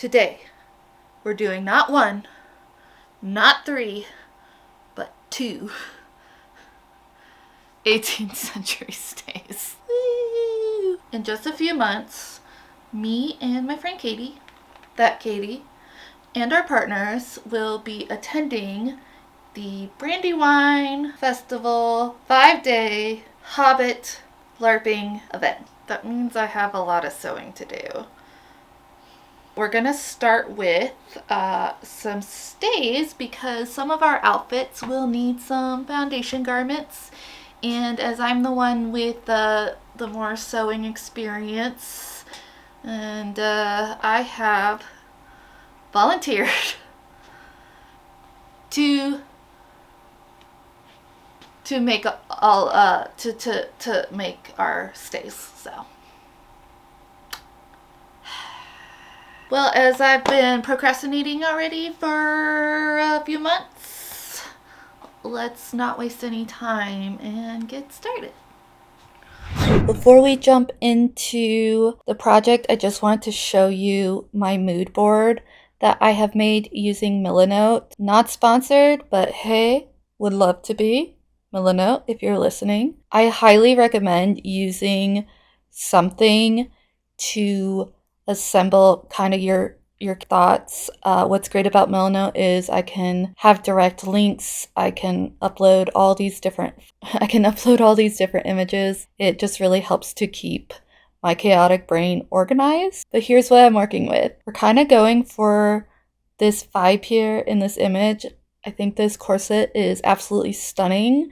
Today, we're doing not 1, not 3, but 2 18th century stays. Woo! In just a few months, me and my friend Katie, and our partners will be attending the Brandywine Festival 5-day Hobbit larping event. That means I have a lot of sewing to do. We're gonna start with some stays because some of our outfits will need some foundation garments, and as I'm the one with the more sewing experience, and I have volunteered to make all to make our stays. So, well, as I've been procrastinating already for a few months, let's not waste any time and get started. Before we jump into the project, I just wanted to show you my mood board that I have made using Milanote. Not sponsored, but hey, would love to be. Milanote, if you're listening. I highly recommend using something to assemble kind of your thoughts. What's great about Milanote is I can have direct links. I can upload all these different images. It just really helps to keep my chaotic brain organized. But here's what I'm working with. We're kind of going for this vibe here in this image. I think this corset is absolutely stunning,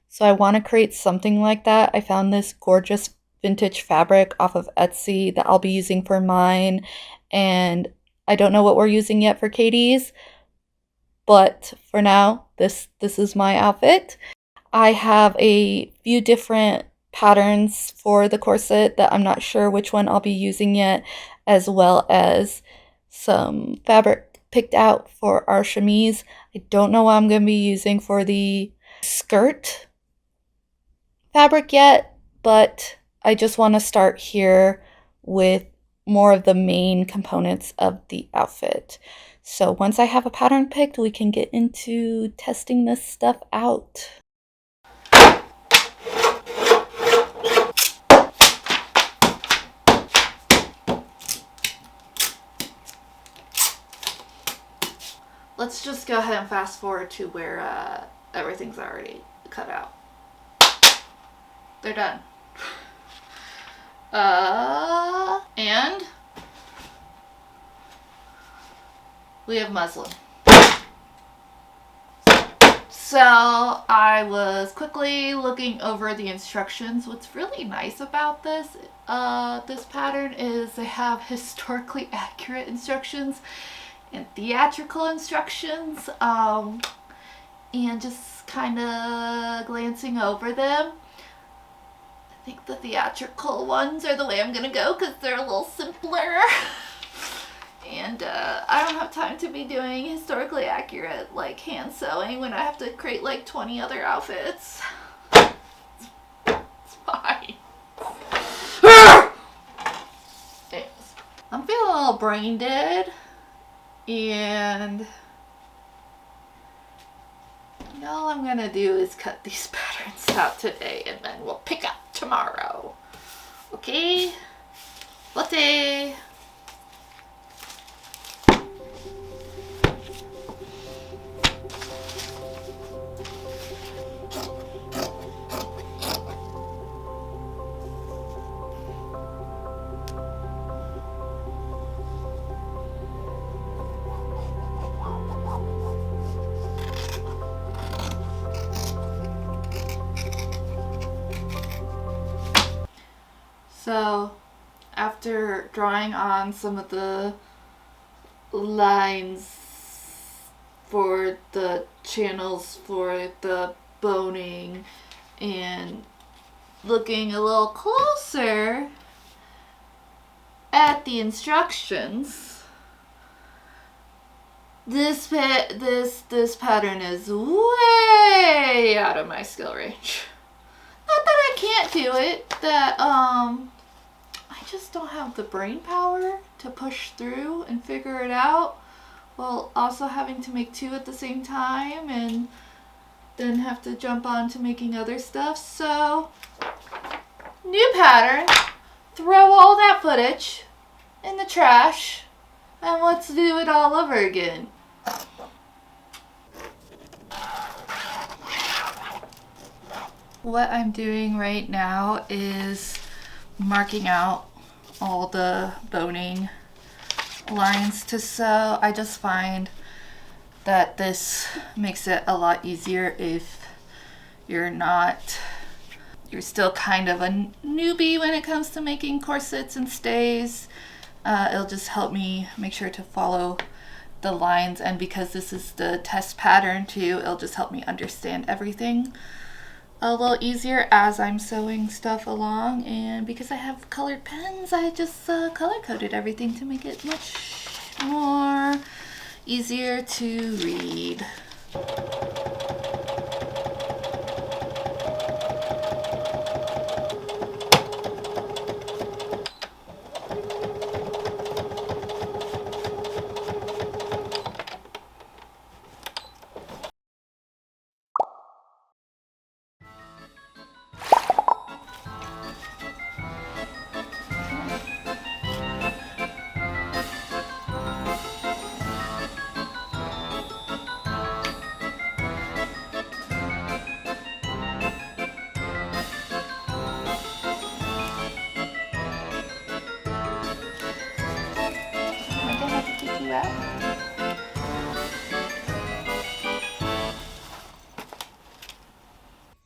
so I want to create something like that. I found this gorgeous vintage fabric off of Etsy that I'll be using for mine, and I don't know what we're using yet for Katie's, but for now, this is my outfit. I have a few different patterns for the corset that I'm not sure which one I'll be using yet, as well as some fabric picked out for our chemise. I don't know what I'm going to be using for the skirt fabric yet, but I just want to start here with more of the main components of the outfit. So once I have a pattern picked, we can get into testing this stuff out. Let's just go ahead and fast forward to where everything's already cut out. They're done. And we have muslin. So I was quickly looking over the instructions. What's really nice about this pattern is they have historically accurate instructions and theatrical instructions, and just kind of glancing over them, I think the theatrical ones are the way I'm gonna go because they're a little simpler. And I don't have time to be doing historically accurate like hand sewing when I have to create like 20 other outfits. It's fine. Anyways, I'm feeling a little brain dead. And all I'm gonna do is cut these patterns out today and then we'll pick up tomorrow. Okay? Latte! So, after drawing on some of the lines for the channels for the boning and looking a little closer at the instructions, this pattern is way out of my skill range. Not that I can't do it, that I just don't have the brain power to push through and figure it out while also having to make 2 at the same time and then have to jump on to making other stuff. So, new pattern, throw all that footage in the trash, and let's do it all over again. What I'm doing right now is marking out all the boning lines to sew. I just find that this makes it a lot easier if you're still kind of a newbie when it comes to making corsets and stays. It'll just help me make sure to follow the lines, and because this is the test pattern too, it'll just help me understand everything a little easier as I'm sewing stuff along. And because I have colored pens, I just color coded everything to make it much more easier to read.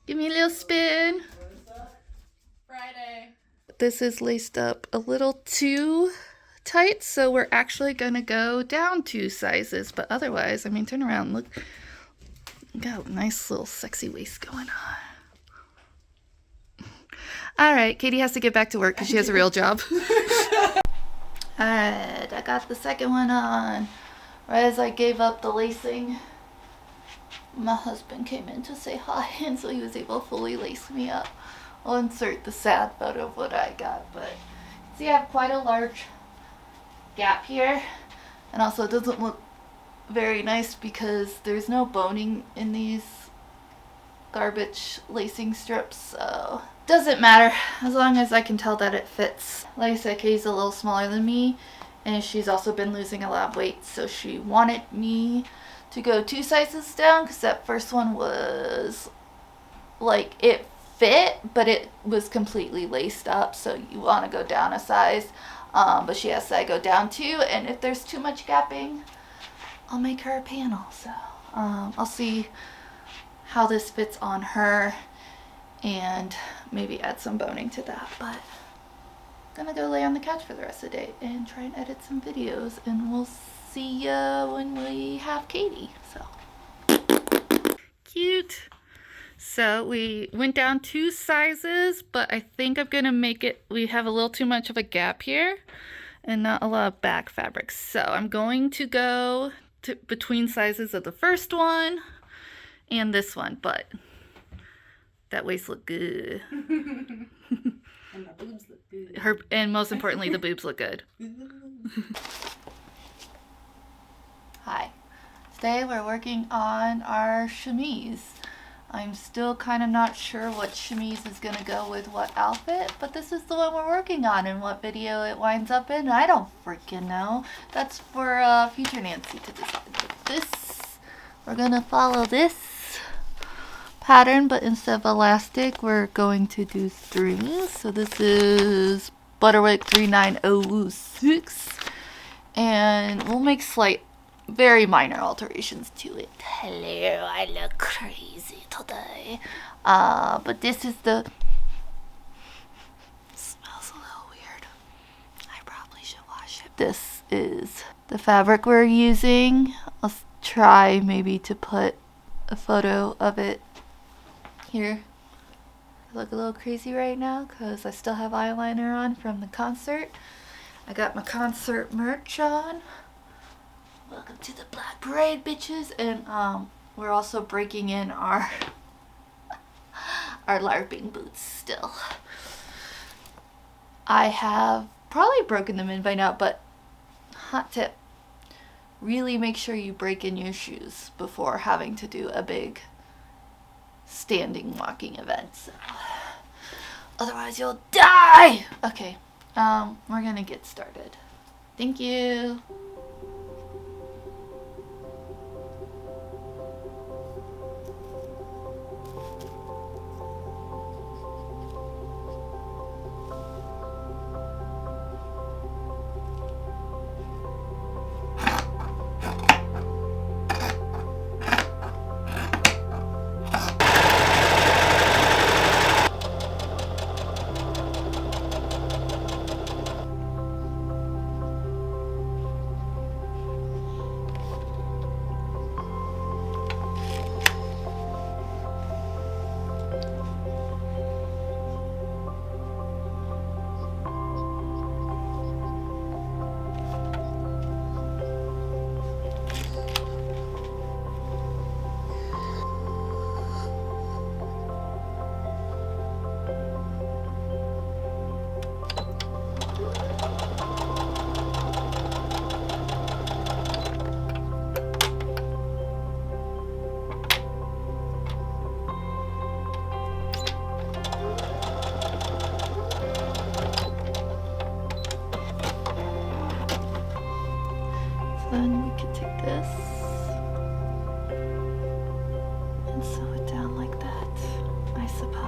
Give me a little spin. Friday. This is laced up a little too tight, so we're actually gonna go down 2 sizes, but otherwise, I mean, turn around, look. Got a nice little sexy waist going on. All right, Katie has to get back to work because she has a real job. All right, I got the second one on. Right as I gave up the lacing, my husband came in to say hi, and so he was able to fully lace me up. I'll insert the sad photo of what I got, but see, I have quite a large gap here, and also it doesn't look very nice because there's no boning in these garbage lacing strips, so doesn't matter as long as I can tell that it fits. Like I said, Katie's a little smaller than me, and she's also been losing a lot of weight, so she wanted me to go 2 sizes down because that first one was like, it fit, but it was completely laced up, so you want to go down a size. But she has to go down 2, and if there's too much gapping, I'll make her a panel. So I'll see how this fits on her and maybe add some boning to that. But I'm gonna go lay on the couch for the rest of the day and try and edit some videos, and we'll see ya when we have Katie. So cute. So we went down 2 sizes, but I think I'm gonna make it, we have a little too much of a gap here and not a lot of back fabric. So I'm going to go to between sizes of the first one and this one, but that waist looked good. And the boobs look good. And most importantly, the boobs look good. Hi. Today we're working on our chemise. I'm still kind of not sure what chemise is going to go with what outfit, but this is the one we're working on, and what video it winds up in, I don't freaking know. That's for future Nancy to decide. But this, we're going to follow this pattern, but instead of elastic, we're going to do strings. So this is Butterwick 3906, and we'll make slight, very minor alterations to it. Hello, I look crazy today. But this is the, smells a little weird. I probably should wash it. This is the fabric we're using. I'll try maybe to put a photo of it here. I look a little crazy right now because I still have eyeliner on from the concert. I got my concert merch on. Welcome to the Black Parade, bitches. And we're also breaking in our larping boots still. I have probably broken them in by now, but hot tip. Really make sure you break in your shoes before having to do a big standing walking event. So, otherwise you'll die! Okay, we're gonna get started. Thank you. Then we could take this and sew it down like that, I suppose.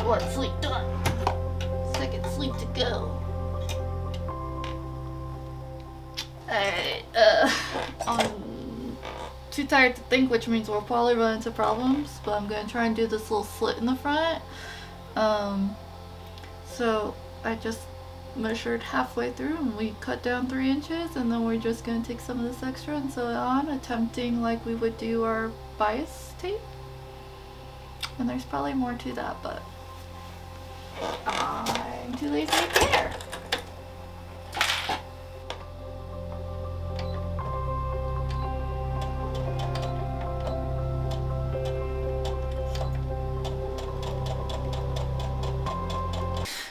One sleep done. Second sleep to go. Alright, I'm too tired to think, which means we'll probably run into problems, but I'm gonna try and do this little slit in the front. So I just measured halfway through and we cut down 3 inches, and then we're just gonna take some of this extra and sew it on, attempting like we would do our bias tape. And there's probably more to that, but I'm too lazy to care.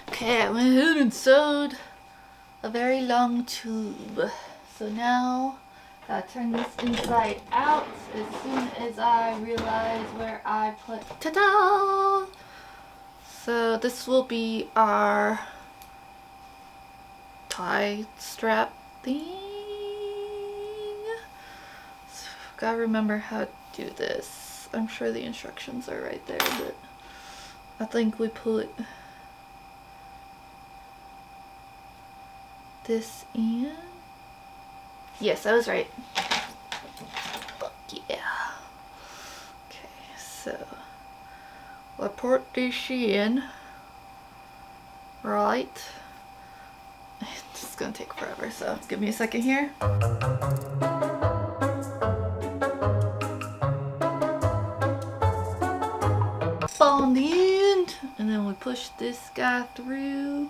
Okay, I went ahead and sewed a very long tube. So now I turn this inside out as soon as I realize where I put, ta-da! So this will be our tie strap thing. So gotta remember how to do this. I'm sure the instructions are right there, but I think we put this in. Yes, I was right. Fuck yeah. Okay, so I put this in. Right. It's just gonna take forever, so give me a second here. On the end, and then we push this guy through.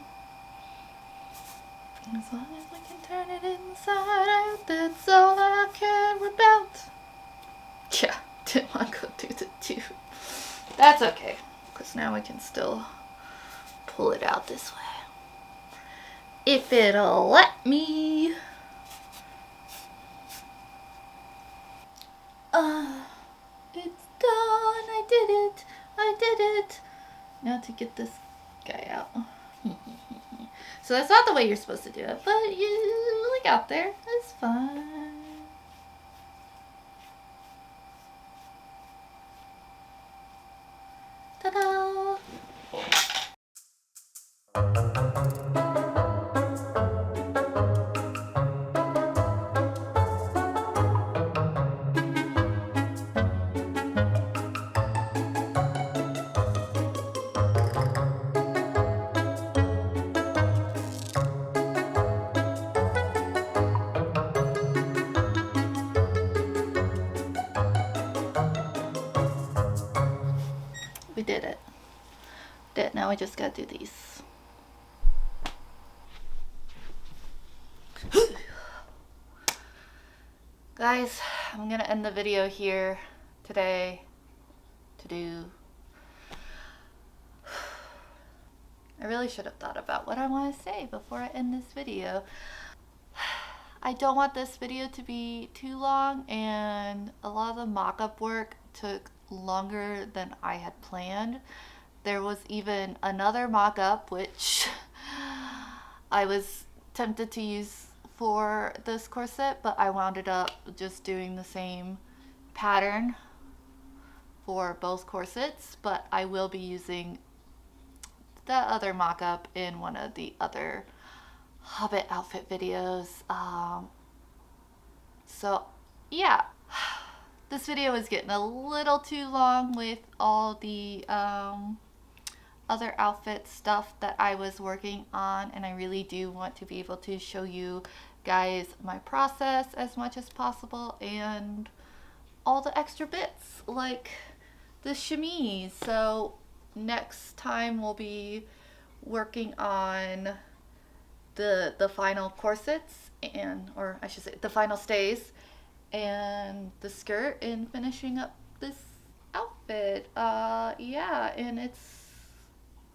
As long as I can turn it inside out, that's all I care about. Yeah, didn't want to go through the tube. That's okay, because now I can still pull it out this way. If it'll let me. It's done. I did it. I did it. Now to get this guy out. So that's not the way you're supposed to do it, but you like out there. It's fine. it. Now I just gotta do these. Guys, I'm gonna end the video here today to do. I really should have thought about what I want to say before I end this video. I don't want this video to be too long, and a lot of the mock-up work took longer than I had planned. There was even another mock-up which I was tempted to use for this corset, but I wound up just doing the same pattern for both corsets, but I will be using that other mock-up in one of the other Hobbit outfit videos. So yeah, this video is getting a little too long with all the other outfit stuff that I was working on, and I really do want to be able to show you guys my process as much as possible and all the extra bits like the chemise. So next time we'll be working on the final corsets, and, or I should say the final stays and the skirt, and finishing up this outfit. Yeah, and it's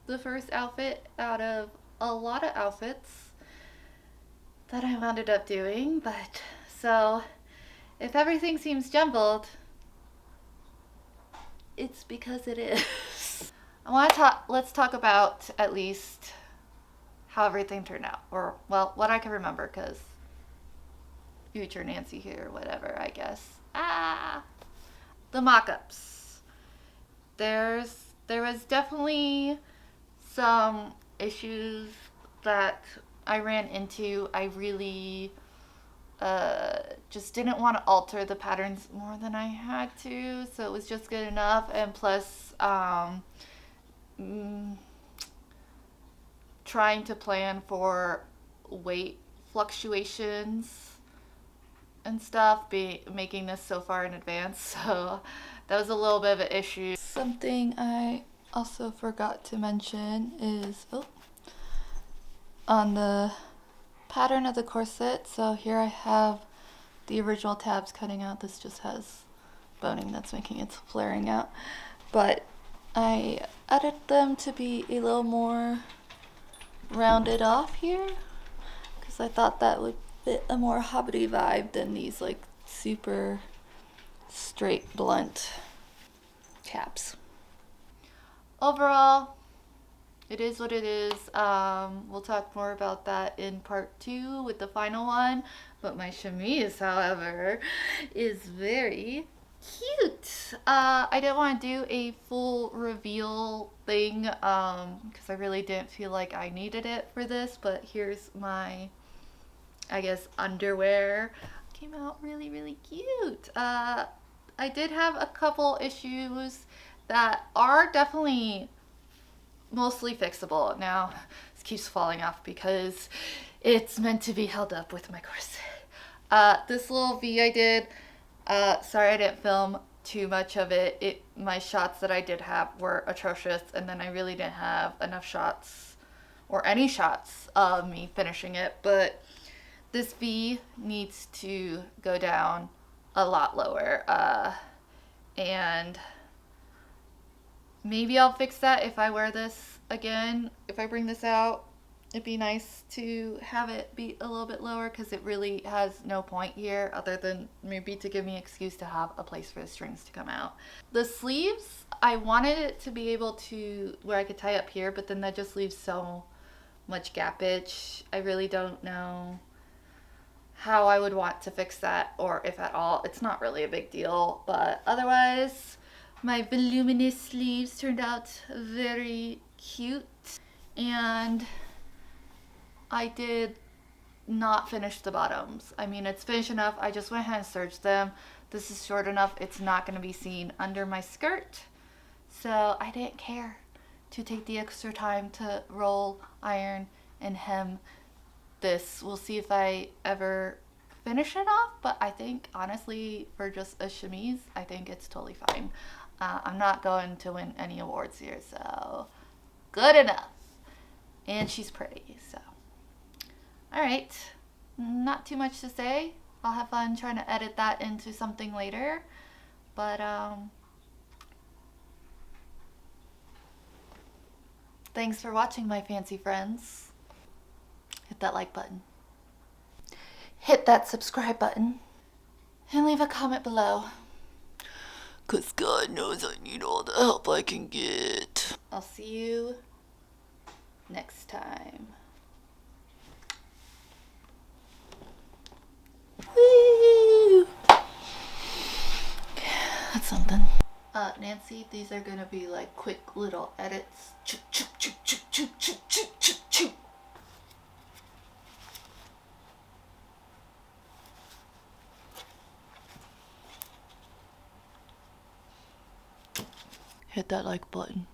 the first outfit out of a lot of outfits that I wound up doing. But so if everything seems jumbled, it's because it is. I want to let's talk about at least how everything turned out, or well, what I can remember, because future Nancy here, whatever, I guess. The mock-ups. There was definitely some issues that I ran into. I really just didn't want to alter the patterns more than I had to, so it was just good enough. And plus, trying to plan for weight fluctuations and stuff, making this so far in advance, so that was a little bit of an issue. Something I also forgot to mention is on the pattern of the corset. So here I have the original tabs cutting out. This just has boning that's making it flaring out, but I added them to be a little more rounded off here because I thought that would fit a more hobbity vibe than these like super straight blunt tabs. Overall, it is what it is. We'll talk more about that in part 2 with the final one, but my chemise, however, is very cute. I didn't want to do a full reveal thing because I really didn't feel like I needed it for this, but here's my, I guess, underwear. Came out really, really cute. I did have a couple issues that are definitely mostly fixable. Now, this keeps falling off because it's meant to be held up with my corset. This little V I did, sorry I didn't film too much of it. My shots that I did have were atrocious, and then I really didn't have enough shots, or any shots of me finishing it, but this V needs to go down a lot lower, and maybe I'll fix that if I wear this again. If I bring this out, it'd be nice to have it be a little bit lower because it really has no point here other than maybe to give me an excuse to have a place for the strings to come out. The sleeves, I wanted it to be able to where I could tie up here, but then that just leaves so much gappage. I really don't know how I would want to fix that, or if at all. It's not really a big deal, but otherwise my voluminous sleeves turned out very cute, and I did not finish the bottoms. I mean, it's finished enough. I just went ahead and serged them. This is short enough. It's not going to be seen under my skirt, so I didn't care to take the extra time to roll, iron, and hem this. We'll see if I ever finish it off, but I think honestly for just a chemise, I think it's totally fine. I'm not going to win any awards here, so good enough. And she's pretty, so. Alright, not too much to say. I'll have fun trying to edit that into something later. But, thanks for watching, my fancy friends. Hit that like button. Hit that subscribe button. And leave a comment below. 'Cause God knows I need all the help I can get. I'll see you next time. Woo! That's something. Nancy, these are gonna be like quick little edits. Choo, choo, choo, choo, choo, choo, choo, choo, choo. Hit that like button.